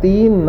3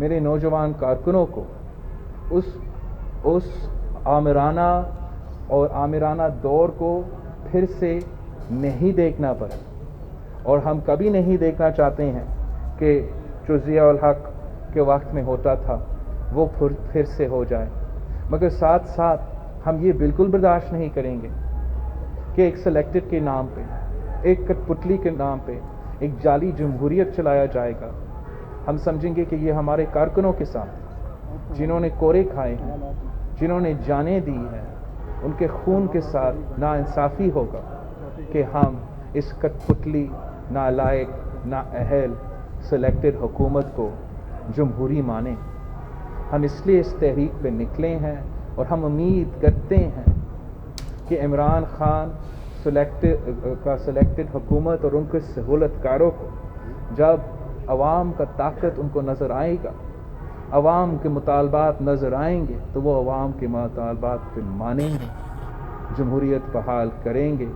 میرے نوجوان کارکنوں کو اس آمرانہ اور آمرانہ دور کو پھر سے نہیں دیکھنا پڑا، اور ہم کبھی نہیں دیکھنا چاہتے ہیں کہ جو ضیاء الحق کے وقت میں ہوتا تھا وہ پھر سے ہو جائے، مگر ساتھ ساتھ ہم یہ بالکل برداشت نہیں کریں گے کہ ایک سلیکٹڈ کے نام پہ، ایک کٹ پتلی کے نام پہ ایک جعلی جمہوریت چلایا جائے گا۔ ہم سمجھیں گے کہ یہ ہمارے کارکنوں کے ساتھ، جنہوں نے کوڑے کھائے ہیں، جنہوں نے جانیں دی ہیں، ان کے خون کے ساتھ ناانصافی ہوگا کہ ہم اس کٹ پتلی، نالائق، نااہل سلیکٹڈ حکومت کو جمہوری مانیں۔ ہم اس لیے اس تحریک پہ نکلے ہیں، اور ہم امید کرتے ہیں کہ عمران خان سلیکٹڈ حکومت اور ان کے سہولت کاروں کو جب عوام کا طاقت ان کو نظر آئے گا، عوام کے مطالبات نظر آئیں گے، تو وہ عوام کے مطالبات پہ مانیں گے، جمہوریت بحال کریں گے،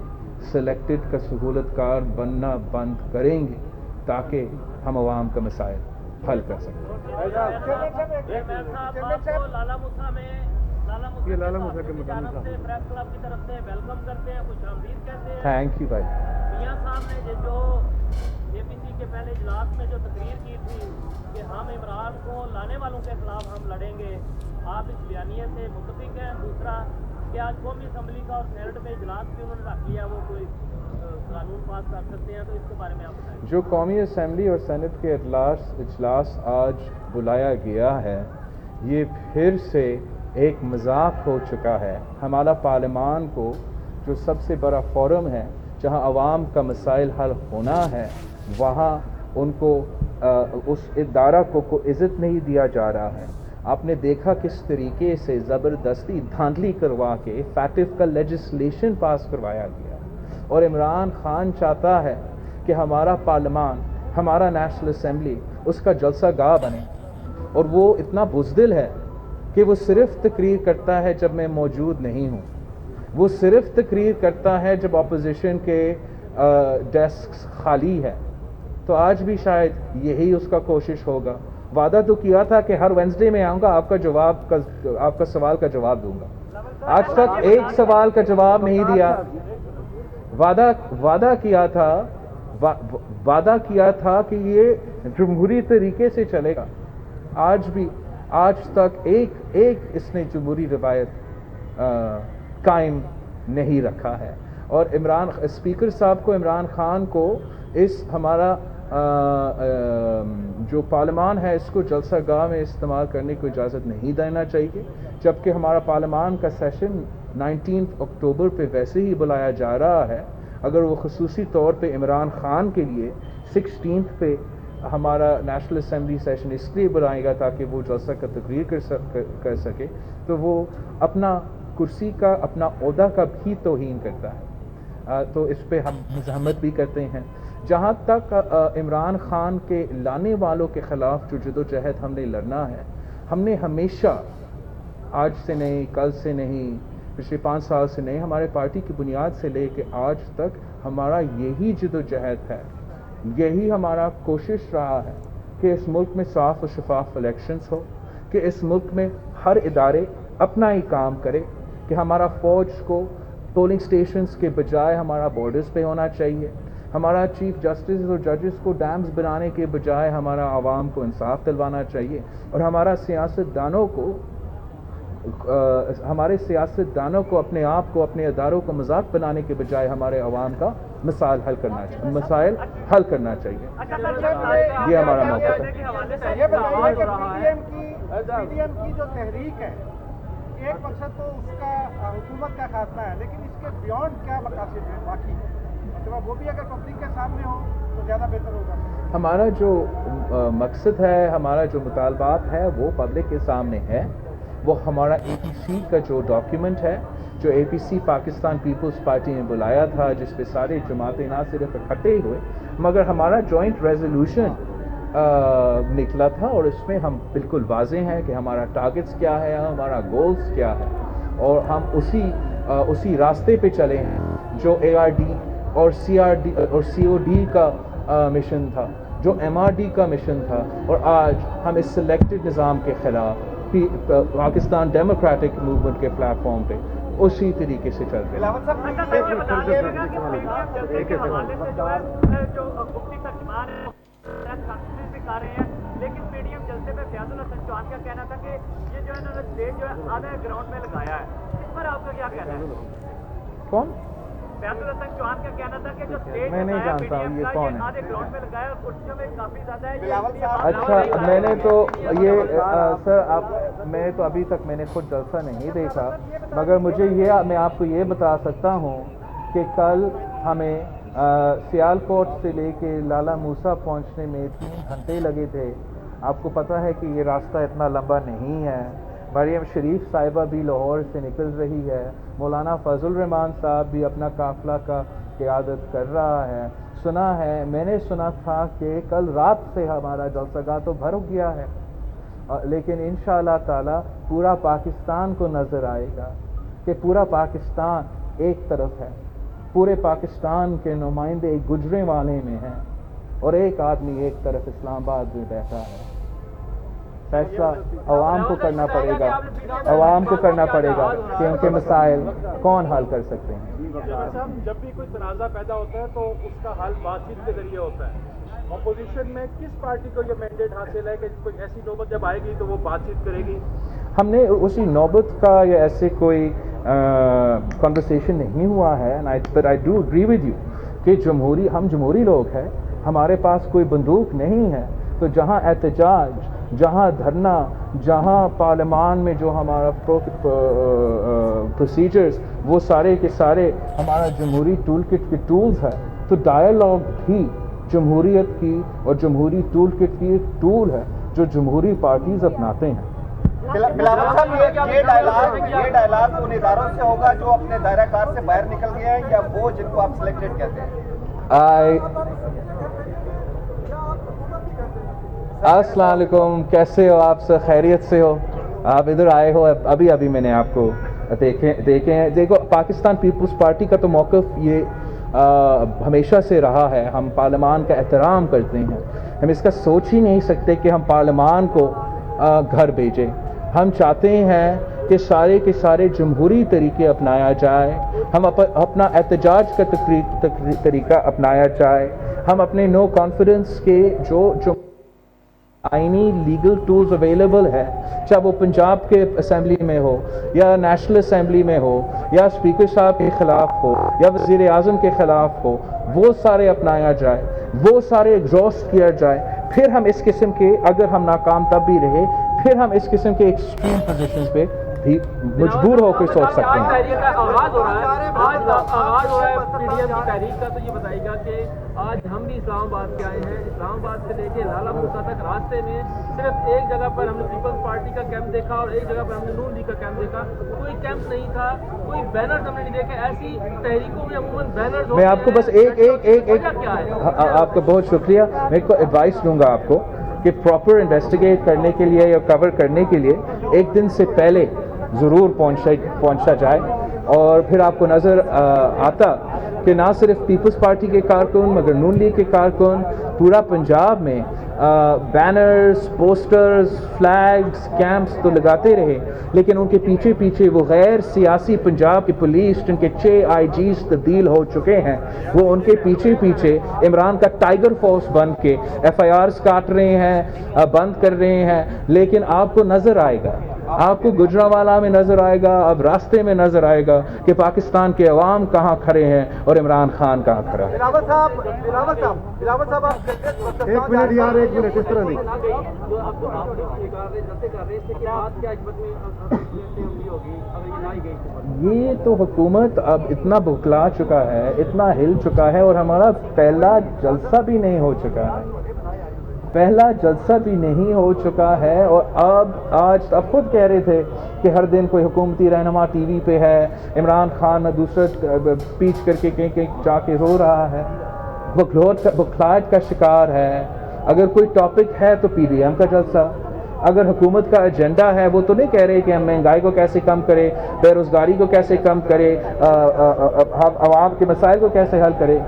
سلیکٹڈ کا سہولت کار بننا بند کریں گے، تاکہ ہم عوام کا مسائل حل کر سکیں۔ یہ لالا موسیٰ کے مکان پریس کلب کی طرف سے ویلکم کرتے ہیں، خوش آمدید کہتے ہیں۔ تھینک یو بھائی۔ میاں صاحب نے جو اے پی سی کے پہلے اجلاس میں جو تقریر کی تھی کہ ہم عمران کو لانے والوں کے خلاف ہم لڑیں گے، آپ اس بیانیے سے متفق ہیں؟ دوسرا کہ آج قومی اسمبلی کا اور سینٹ میں اجلاس بھی انہوں نے رکھ لیا، وہ کوئی قانون پاس کر سکتے ہیں، تو اس کے بارے میں آپ بتائیں۔ جو قومی اسمبلی اور سینٹ کے اجلاس آج بلایا گیا ہے، یہ پھر سے ایک مذاق ہو چکا ہے۔ ہمارا پارلیمان کو جو سب سے بڑا فورم ہے، جہاں عوام کا مسائل حل ہونا ہے، وہاں ان کو اس ادارہ کو عزت نہیں دیا جا رہا ہے۔ آپ نے دیکھا کس طریقے سے زبردستی دھاندلی کروا کے فیٹف کا لیجسلیشن پاس کروایا گیا، اور عمران خان چاہتا ہے کہ ہمارا پارلیمان، ہمارا نیشنل اسمبلی اس کا جلسہ گاہ بنے، اور وہ اتنا بزدل ہے کہ وہ صرف تقریر کرتا ہے جب میں موجود نہیں ہوں، وہ صرف تقریر کرتا ہے جب اپوزیشن کے ڈیسک خالی ہے۔ تو آج بھی شاید یہی اس کا کوشش ہوگا۔ وعدہ تو کیا تھا کہ ہر وینسڈے میں آؤں گا، آپ کا سوال کا جواب دوں گا۔ آج تک ایک سوال کا جواب نہیں دیا۔ وعدہ کیا تھا کہ یہ جمہوری طریقے سے چلے گا۔ آج تک ایک اس نے جمہوری روایت قائم نہیں رکھا ہے، اور اسپیکر صاحب کو، عمران خان کو ہمارا جو پارلیمان ہے اس کو جلسہ گاہ میں استعمال کرنے کو اجازت نہیں دینا چاہیے، جبکہ ہمارا پارلیمان کا سیشن 19 اکتوبر پہ ویسے ہی بلایا جا رہا ہے۔ اگر وہ خصوصی طور پہ عمران خان کے لیے 16 پہ ہمارا نیشنل اسمبلی سیشن اس لیے بلائے گا تاکہ وہ جلسہ کا تقریر کر سکے، تو وہ اپنا کرسی کا، اپنا عہدہ کا بھی توہین کرتا ہے۔ تو اس پہ ہم مزاحمت بھی کرتے ہیں۔ جہاں تک عمران خان کے لانے والوں کے خلاف جو جدوجہد ہم نے لڑنا ہے، ہم نے ہمیشہ، آج سے نہیں، کل سے نہیں، پچھلے 5 سال سے نہیں، ہمارے پارٹی کی بنیاد سے لے کے آج تک ہمارا یہی جدوجہد ہے، یہی ہمارا کوشش رہا ہے کہ اس ملک میں صاف و شفاف الیکشنز ہو، کہ اس ملک میں ہر ادارے اپنا ہی کام کرے، کہ ہمارا فوج کو پولنگ سٹیشنز کے بجائے ہمارا بارڈرز پہ ہونا چاہیے، ہمارا چیف جسٹس اور ججز کو ڈیمز بنانے کے بجائے ہمارا عوام کو انصاف دلوانا چاہیے، اور ہمارے سیاستدانوں کو اپنے آپ کو، اپنے اداروں کو مذاق بنانے کے بجائے ہمارے عوام کا مسائل حل کرنا چاہیے۔ یہ ہمارا موقع ہے۔ یہ بتائیے کہ پی ڈی ایم کی جو تحریک ہے، ایک مقصد تو اس کا حکومت کا خاتمہ ہے، لیکن اس کے بیونڈ کیا مقاصد ہیں باقی؟ مطلب وہ بھی اگر پبلک کے سامنے ہو تو زیادہ بہتر ہوگا۔ ہمارا جو مقصد ہے، ہمارا جو مطالبات ہے، وہ پبلک کے سامنے ہے۔ وہ ہمارا اے پی سی کا جو ڈاکیومنٹ ہے، جو اے پی سی پاکستان پیپلز پارٹی نے بلایا تھا، جس پہ سارے جماعتیں نہ صرف اکٹھے ہوئے مگر ہمارا جوائنٹ ریزولوشن نکلا تھا، اور اس میں ہم بالکل واضح ہیں کہ ہمارا ٹارگٹس کیا ہے، ہمارا گولز کیا ہے، اور ہم اسی راستے پہ چلے ہیں جو ARD اور CRD اور COD کا مشن تھا، جو MRD کا مشن تھا، اور آج ہم اس سلیکٹڈ نظام کے خلاف پاکستان ڈیموکریٹک موومنٹ کے پلیٹ فارم پہ اسی طریقے سے چل رہے ہیں۔ بلاول صاحب اچھا سر، یہ بتا دیجیے گا کہ PDM جلسے کے حوالے سے جو ہے جو مفتی ترجمان ہیں کانفرنس بھی کر رہے ہیں، لیکن PDM جلسے میں فیاض الحسن چوہان کا کہنا تھا کہ یہ جو انہوں نے اسٹیج جو ہے آدھے گراؤنڈ میں لگایا ہے، اس پر آپ کا کیا کہنا ہے؟ کون؟ فیاض الحسن چوہان کا کہنا تھا کہ جو اسٹیج میں نہیں جانتا ہوں یہ کون ہے۔ آدھے گراؤنڈ میں لگایا اور کرسیوں میں کافی زیادہ ہے۔ بلاول صاحب اچھا، میں نے تو یہ سر میں تو ابھی تک میں نے خود جلسہ نہیں دیکھا، مگر مجھے میں آپ کو یہ بتا سکتا ہوں کہ کل ہمیں سیالکوٹ سے لے کے لالا موسیٰ پہنچنے میں 3 گھنٹے لگے تھے۔ آپ کو پتہ ہے کہ یہ راستہ اتنا لمبا نہیں ہے۔ مریم شریف صاحبہ بھی لاہور سے نکل رہی ہے، مولانا فضل الرحمان صاحب بھی اپنا قافلہ کا قیادت کر رہا ہے۔ میں نے سنا تھا کہ کل رات سے ہمارا جلسہ گاہ تو بھر گیا ہے، لیکن انشاءاللہ تعالی پورا پاکستان کو نظر آئے گا کہ پورا پاکستان ایک طرف ہے، پورے پاکستان کے نمائندے ایک گجرے والے میں ہیں اور ایک آدمی ایک طرف اسلام آباد میں بیٹھا ہے۔ فیصلہ عوام کو کرنا پڑے گا، عوام کو کرنا پڑے گا کہ ان کے مسائل کون حل کر سکتے ہیں۔ صاحب، جب بھی کوئی تنازع پیدا ہوتا ہے تو اس کا حل بات چیت کے ذریعے ہوتا ہے۔ اپوزیشن میں کس پارٹی کو یہ مینڈیٹ حاصل ہے کہ کوئی ایسی نوبت جب آئے گی تو وہ بات چیت کرے گی؟ ہم نے اسی نوبت کا یا ایسے کوئی کنورسیشن نہیں ہوا ہے، but I do agree with you کہ ہم جمہوری لوگ ہیں، ہمارے پاس کوئی بندوق نہیں ہے، تو جہاں احتجاج، جہاں دھرنا، جہاں پارلیمان میں جو ہمارا پروسیجرز وہ سارے کے سارے ہمارا جمہوری ٹول کٹ کے ٹولز ہے، تو ڈائیلاگ بھی جمہوریت کی اور جمہوری ٹول کٹ کی ایک ٹول ہے جو جمہوری پارٹیز اپناتے ہیں۔ بلاول صاحب، یہ ڈائلاگ ان اداروں سے ہوگا جو اپنے دائرہ کار سے باہر نکل گئے ہیں، یا وہ جن کو آپ سلیکٹڈ کہتے ہیں؟ السلام علیکم، کیسے ہو آپ؟ سے خیریت سے ہو؟ آپ ادھر آئے ہو؟ ابھی میں نے آپ کو دیکھے ہیں۔ دیکھو، پاکستان پیپلز پارٹی کا تو موقف یہ ہمیشہ سے رہا ہے، ہم پارلیمان کا احترام کرتے ہیں، ہم اس کا سوچ ہی نہیں سکتے کہ ہم پارلیمان کو گھر بھیجیں۔ ہم چاہتے ہیں کہ سارے کے سارے جمہوری طریقے اپنایا جائے، ہم اپنا احتجاج کا طریقہ اپنایا جائے، ہم اپنے نو کانفیڈنس کے جو آئینی لیگل ٹولز اویلیبل ہے، چاہے وہ پنجاب کے اسمبلی میں ہو یا نیشنل اسمبلی میں ہو یا اسپیکر صاحب کے خلاف ہو یا وزیر اعظم کے خلاف ہو، وہ سارے اپنایا جائے، وہ سارے ایگزاسٹ کیا جائے، پھر ہم اس قسم کے، اگر ہم ناکام تب بھی رہے، پھر ہم اس قسم کے ایکسٹریم پوزیشنز پہ بھی مجبور ہو کے سوچ سکتے ہیں۔ تحریک کا آغاز ہو رہا ہے، آج آغاز ہو رہا ہے PDM کی تحریک کا، تو یہ بتائیے گا کہ آج ہم بھی اسلام آباد کے آئے ہیں، اسلام آباد سے لے کے لالا موسیٰ تک راستے میں صرف ایک جگہ پر ہم نے پیپلز پارٹی کا کیمپ دیکھا اور ایک جگہ پر ہم نے نون لیگ کا کیمپ دیکھا، کوئی کیمپ نہیں تھا، کوئی بینرز ہم نے نہیں دیکھے۔ ایسی تحریکوں میں عموماً بینرز ہوتے ہیں۔ میں آپ کو بس آپ کا بہت شکریہ، میں کو ایڈوائس دوں گا آپ کو کہ پراپر انویسٹیگیٹ کرنے کے لیے یا کور کرنے کے لیے ایک دن سے پہلے ضرور پہنچا جائے، اور پھر آپ کو نظر آتا کہ نہ صرف پیپلز پارٹی کے کارکن مگر نون لیگ کے کارکن پورا پنجاب میں بینرز، پوسٹرز، فلیگز، کیمپس تو لگاتے رہے، لیکن ان کے پیچھے وہ غیر سیاسی پنجاب کی پولیس جن کے 6 IGs تبدیل ہو چکے ہیں، وہ ان کے پیچھے عمران کا ٹائیگر فورس بن کے FIRs کاٹ رہے ہیں، بند کر رہے ہیں، لیکن آپ کو نظر آئے گا، آپ کو گجرانوالہ میں نظر آئے گا، اب راستے میں نظر آئے گا کہ پاکستان کے عوام کہاں کھڑے ہیں اور عمران خان کہاں کھڑا ہے۔ بلاول صاحب آپ ایک منٹ یار، ایک منٹ، اس طرح نہیں۔ جو آپ کو آپ جلسے کر رہے تھے کہ آج کیا حکمت میں ہوگی اگر یہ لائی گئی؟ یہ تو حکومت اب اتنا بکلا چکا ہے، اتنا ہل چکا ہے، اور ہمارا پہلا جلسہ بھی نہیں ہو چکا ہے، اور اب خود کہہ رہے تھے کہ ہر دن کوئی حکومتی رہنما ٹی وی پہ ہے، عمران خان دوسرا اسپیچ کر کے کہیں جا کے رو رہا ہے، بکھلاہٹ کا شکار ہے۔ اگر کوئی ٹاپک ہے تو PDM کا جلسہ، اگر حکومت کا ایجنڈا ہے، وہ تو نہیں کہہ رہے کہ ہم مہنگائی کو کیسے کم کرے، بے روزگاری کو کیسے کم کرے، عوام کے مسائل کو کیسے حل کرے۔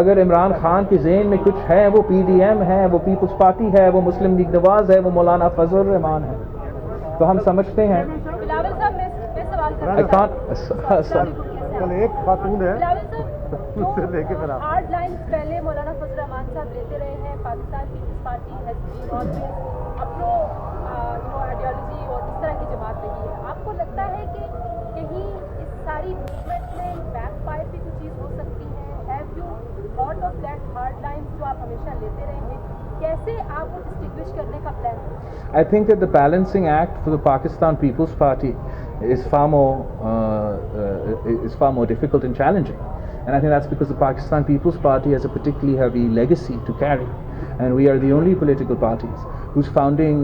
اگر عمران خان کے ذہن میں کچھ ہے وہ PDM ہے, وہ پیپلز پارٹی ہے, وہ مسلم لیگ نواز ہے, وہ مولانا فضل الرحمان ہے, تو ہم سمجھتے ہیں بلاول صاحب میں سوال کل ایک خاتون ہے بلاول صاحب جو ہارڈ لائنز پہلے مولانا فضل الرحمان صاحب لیتے رہے ہیں, Pakistan Peoples Party has been always اپنو آئیڈیالوجی اور اس طرح کی جماعت رہی ہے, آپ کو لگتا ہے کہ کہیں اس ساری موومنٹ میں بیک فائر بھی کچھ چیز ہو سکتی ہے؟ Have you thought of that hard lines جو آپ ہمیشہ لیتے رہے ہیں, کیسے آپ کو ڈسٹنگوش کرنے کا پلان ہے؟ I think that the balancing act for the Pakistan People's Party is far more difficult and challenging, and I think that's because the Pakistan People's Party has a particularly heavy legacy to carry, and we are the only political parties whose founding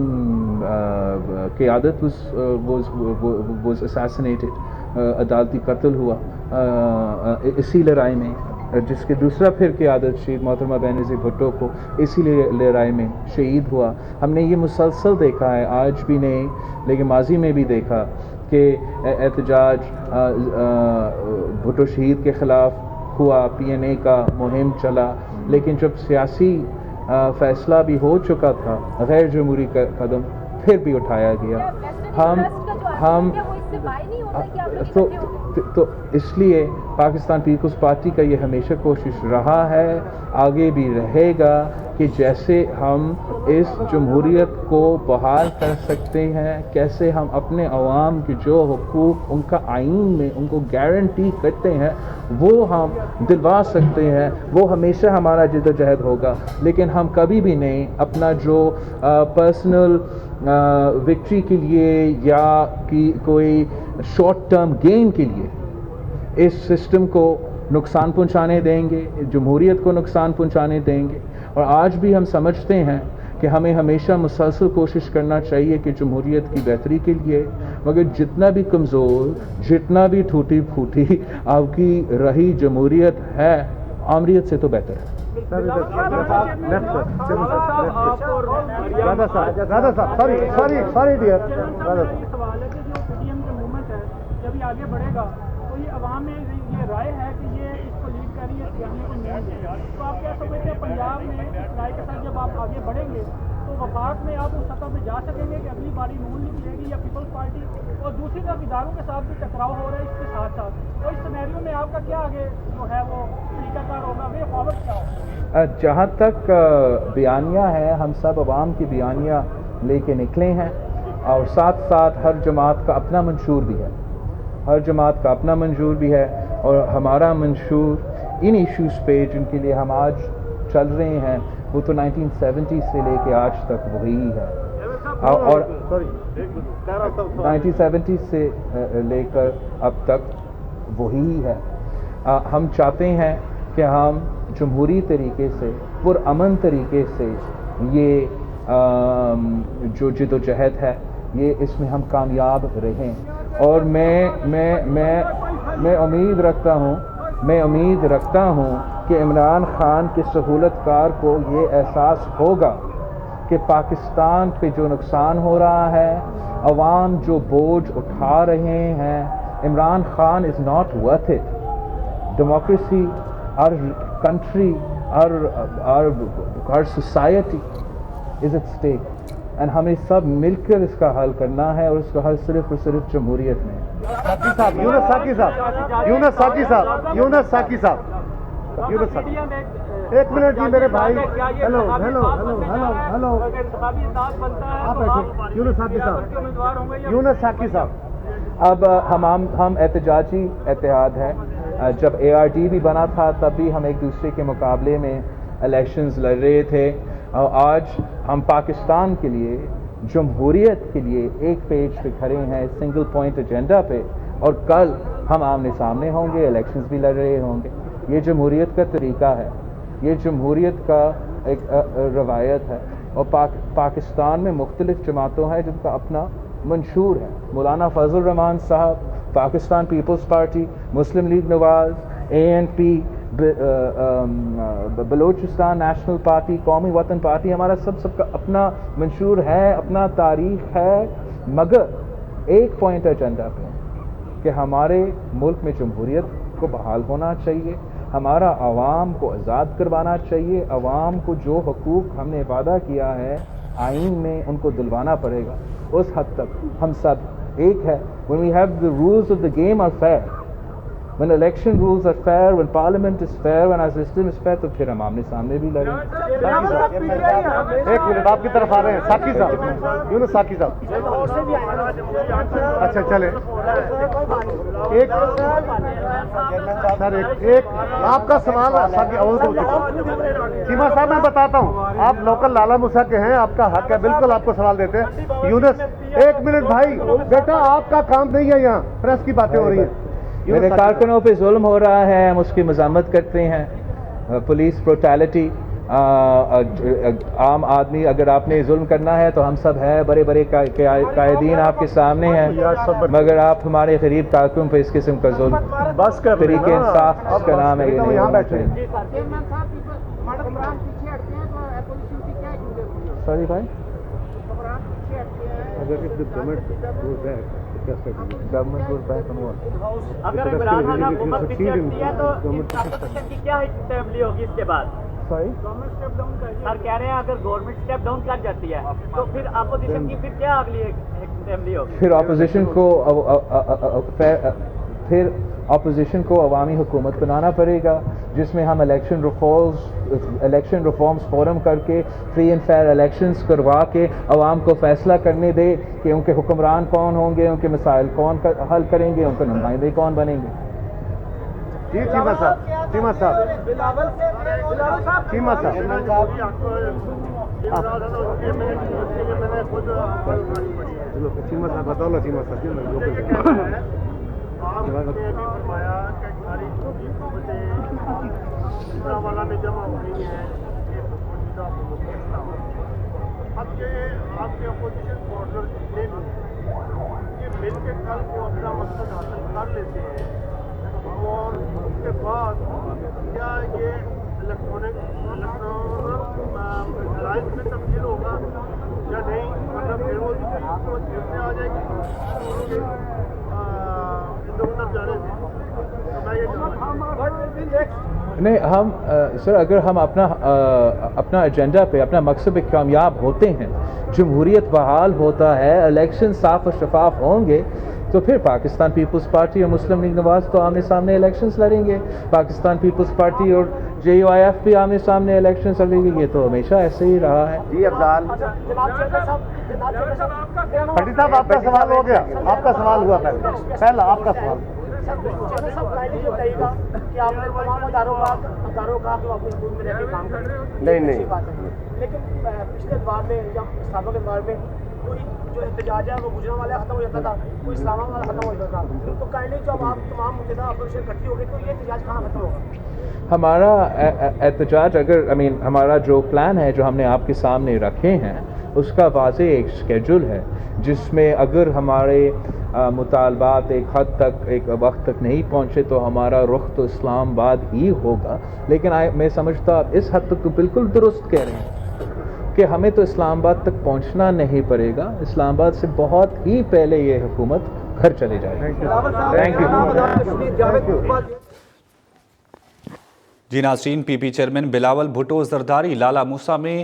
qiyadat was assassinated, عدالتی قتل ہوا اسی لڑائی میں, جس کے دوسرا پھر قیادت شہید محترمہ بینظیر بھٹو کو اسی لڑائی میں شہید ہوا. ہم نے یہ مسلسل دیکھا ہے, آج بھی نہیں لیکن ماضی میں بھی دیکھا کہ احتجاج بھٹو شہید کے خلاف ہوا, PNA کا مہم چلا, لیکن جب سیاسی فیصلہ بھی ہو چکا تھا غیر جمہوری قدم پھر بھی اٹھایا گیا. ہم تو اس لیے پاکستان پیپلز پارٹی کا یہ ہمیشہ کوشش رہا ہے, آگے بھی رہے گا, کہ جیسے ہم اس جمہوریت کو بحال کر سکتے ہیں, کیسے ہم اپنے عوام کے جو حقوق ان کا آئین میں ان کو گارنٹی کرتے ہیں وہ ہم دلوا سکتے ہیں, وہ ہمیشہ ہمارا جد و جہد ہوگا. لیکن ہم کبھی بھی نہیں اپنا جو پرسنل وکٹری کے لیے یا کوئی شارٹ ٹرم گین کے لیے اس سسٹم کو نقصان پہنچانے دیں گے, جمہوریت کو نقصان پہنچانے دیں گے. اور آج بھی ہم سمجھتے ہیں کہ ہمیں ہمیشہ مسلسل کوشش کرنا چاہیے کہ جمہوریت کی بہتری کے لیے, مگر جتنا بھی کمزور, جتنا بھی ٹوٹی پھوٹی آپ کی رہی جمہوریت ہے, آمریت سے تو بہتر ہے. سوری ڈیئر سوال ہے کہ جو PDM کا موومنٹ ہے جب یہ آگے بڑھے گا تو یہ عوام میں یہ رائے ہے کہ یہ اس کو لیڈ کر رہی ہے سیاسی کو نہیں ہے, تو آپ کیا سمجھتے ہیں پنجاب میں اس رائے کے ساتھ جب آپ آگے بڑھیں گے تو وفاق میں آپ اس سطح پہ جا سکیں گے کہ اگلی باری نون لیگ لے گی یا پیپلز پارٹی, اور دوسری طرف اداروں کے ساتھ بھی ٹکراؤ ہو رہا ہے اس کے ساتھ ساتھ, تو اس سینیریو میں آپ کا کیا آگے جو ہے وہ طریقہ کار ہوگا, وے فارورڈ کیا ہوگا؟ جہاں تک بیانیہ ہے, ہم سب عوام کی بیانیہ لے کے نکلے ہیں, اور ساتھ ساتھ ہر جماعت کا اپنا منشور بھی ہے, ہر جماعت کا اپنا منشور بھی ہے, اور ہمارا منشور ان ایشوز پہ جن کے لیے ہم آج چل رہے ہیں وہ تو 1970 سے لے کے آج تک وہی ہے, اور 1970 سے لے کر اب تک وہی ہے. ہم چاہتے ہیں کہ ہم جمہوری طریقے سے, پرامن طریقے سے یہ جو جد و جہد ہے یہ اس میں ہم کامیاب رہیں, اور میں امید رکھتا ہوں کہ عمران خان کے سہولت کار کو یہ احساس ہوگا کہ پاکستان پہ جو نقصان ہو رہا ہے, عوام جو بوجھ اٹھا رہے ہیں, Imran Khan is not worth it. Democracy, our country, our society is at stake, and ہمیں سب مل کر اس کا حل کرنا ہے, اور اس کا حل صرف اور صرف جمہوریت میں. ایک منٹ جی میرے بھائی, یونس ساقی صاحب. اب ہم احتجاجی اتحاد ہے. جب ARD بھی بنا تھا تب بھی ہم ایک دوسرے کے مقابلے میں الیکشنز لڑ رہے تھے, اور آج ہم پاکستان کے لیے, جمہوریت کے لیے ایک پیج پہ کھڑے ہیں, سنگل پوائنٹ ایجنڈا پہ, اور کل ہم آمنے سامنے ہوں گے, الیکشنز بھی لڑ رہے ہوں گے. یہ جمہوریت کا طریقہ ہے, یہ جمہوریت کا ایک روایت ہے, اور پاکستان میں مختلف جماعتوں ہیں جن کا اپنا منشور ہے. مولانا فضل الرحمان صاحب, پاکستان پیپلز پارٹی, مسلم لیگ نواز, ANP, بلوچستان نیشنل پارٹی, قومی وطن پارٹی, ہمارا سب کا اپنا منشور ہے, اپنا تاریخ ہے, مگر ایک پوائنٹ ایجنڈا پہ کہ ہمارے ملک میں جمہوریت کو بحال ہونا چاہیے, ہمارا عوام کو آزاد کروانا چاہیے. عوام کو جو حقوق ہم نے وعدہ کیا ہے آئین میں ان کو دلوانا پڑے گا. اس حد تک ہم سب ایک ہے. when we have the rules of the game are fair, when election rules are fair, when parliament is fair, when our system is fair, تو پھر ہم آمنے سامنے بھی لڑیں. ایک منٹ آپ کی طرف آ رہے ہیں ساقی صاحب, یونس ساقی صاحب. اچھا چلے ایک سر ایک آپ کا سوال ساقی اول ہو چکا. چیمہ صاحب میں بتاتا ہوں, آپ لوکل لالا موسیٰ کے ہیں, آپ کا حق ہے, بالکل آپ کو سوال دیتے ہیں. یونس ایک منٹ بھائی, بیٹا آپ کا کام نہیں ہے, یہاں پریس کی باتیں ہو رہی ہیں. میرے کارکنوں پہ ظلم ہو رہا ہے, ہم اس کی مذمت کرتے ہیں. پولیس بروٹیلٹی, عام آدمی, اگر آپ نے ظلم کرنا ہے تو ہم سب ہیں, بڑے بڑے قائدین آپ کے سامنے ہیں, مگر آپ ہمارے غریب کارکنوں پہ اس قسم کا ظلم, بس کر طریقے انصاف اس کا نام ہے, یہ نہیں ہونا چاہیے. سوری بھائی, government goes back on what. اگر عمران خان حکومت پیچھے ہٹتی ہے تو اپوزیشن کی کیا اسٹیبلی ہوگی اس کے بعد؟ سوری سر کہہ رہے ہیں اگر گورنمنٹ اسٹیپ ڈاؤن کر جاتی ہے تو پھر اپوزیشن کی پھر کیا اگلی اسمبلی ہوگی؟ پھر اپوزیشن کو عوامی حکومت بنانا پڑے گا, جس میں ہم الیکشن ریفارمز فورم کر کے فری اینڈ فیئر الیکشنز کروا کے عوام کو فیصلہ کرنے دے کہ ان کے حکمران کون ہوں گے, ان کے مسائل کون حل کریں گے, ان کے نمائندے کون بنیں گے. جی چیمہ صاحب, چیمہ صاحب, چیمہ صاحب, چیمہ صاحب بتاؤ نا, چیمہ صاحب. آپ نے ابھی فرمایا کہ ساری چھوٹی حکومتیں والا میں جمع ہو رہی ہیں, اب یہ آپ کے اپوزیشن پارٹنر جتنے بھی ہیں یہ مل کے کل کو اپنا مقصد حاصل کر لیتے ہیں, اور اس کے بعد کیا یہ الیکٹرانک لائنس میں تبدیل ہوگا یا نہیں, مطلب پھر وہ حکومت پھر سے آ جائے گی نہیں. ہم سر اگر ہم اپنا ایجنڈا پہ, اپنا مقصد پہ کامیاب ہوتے ہیں, جمہوریت بحال ہوتا ہے, الیکشن صاف و شفاف ہوں گے, تو پھر پاکستان پیپلز پارٹی اور مسلم لیگ نواز تو آمنے سامنے الیکشنز لڑیں گے. پاکستان پیپلز پارٹی اور JUIF بھی آمنے سامنے الیکشنز لڑیں گے. یہ تو ہمیشہ ایسے ہی رہا ہے. جی افضال پٹی صاحب, آپ کا سوال ہو گیا, آپ کا سوال ہوا پہلا آپ کا سوال. نہیں لیکن پچھلے بار میں یا سابق بار میں کوئی جو احتجاج ہے وہ گجران والا ختم ہو جاتا تھا, کوئی اسلام آباد والا ختم ہو جاتا تھا, تو کائنڈلی جب آپ تمام متحدہ اپوزیشن اکٹھی ہو گئی تو یہ احتجاج کہاں ختم ہوگا؟ ہمارا احتجاج اگر ہمارا جو پلان ہے جو ہم نے آپ کے سامنے رکھے ہیں, اس کا واضح ایک اسکیڈول ہے, جس میں اگر ہمارے مطالبات ایک حد تک, ایک وقت تک نہیں پہنچے تو ہمارا رخ تو اسلام آباد ہی ہوگا. لیکن میں سمجھتا اس حد تک تو بالکل درست کہہ رہے ہیں کہ ہمیں تو اسلام آباد تک پہنچنا نہیں پڑے گا, اسلام آباد سے بہت ہی پہلے یہ حکومت گھر چلے جائے گی. Thank you. جی ناظرین, P P chairman Bilawal Bhutto Zardari Lala Musa میں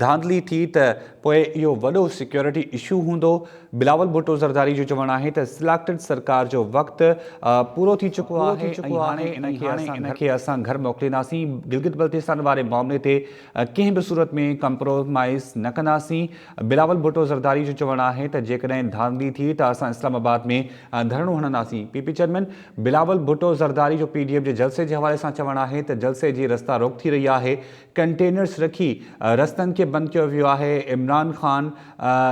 دھاندلی تھی تو پوئے یہ وڈو سیکورٹی ایشو ہوندو. بلاول بھٹو زرداری جو چوڻا ہے سلیکٹڈ سرکار جو وقت پورو تھی چکو ہے, ان کے اساں گھر موکلیناسی. گلگت بلتستان والے معاملے تے کہیں بھی صورت میں کمپرومائز نہ کناسی. بلاول بھٹو زرداری جو چوڻا ہے جيڪڏهن دھاندلی تھی تو اساں اسلام آباد میں دھرنو ہننداسين. پی پی چیئرمین بلاول بھٹو زرداری جو PDM کے جلسے کے حوالے سے چوڻا ہے جلسے کی رستہ روک تھی رہی ہے, کنٹینرز رکھی رستن کے بند کیا ویو ہے. عمران خان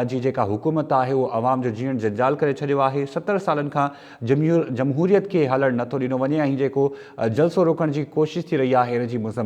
جی جیکا حکومت ہے وہ عوام جو جیون جنجال کرے چھڈیو ہے. 70 سالن کا جمہوریت کے ہلڑ نتو ڏنو وڃے, جيڪو جلسو روکڻ کی کوشش تھی رہی ہے, ان جي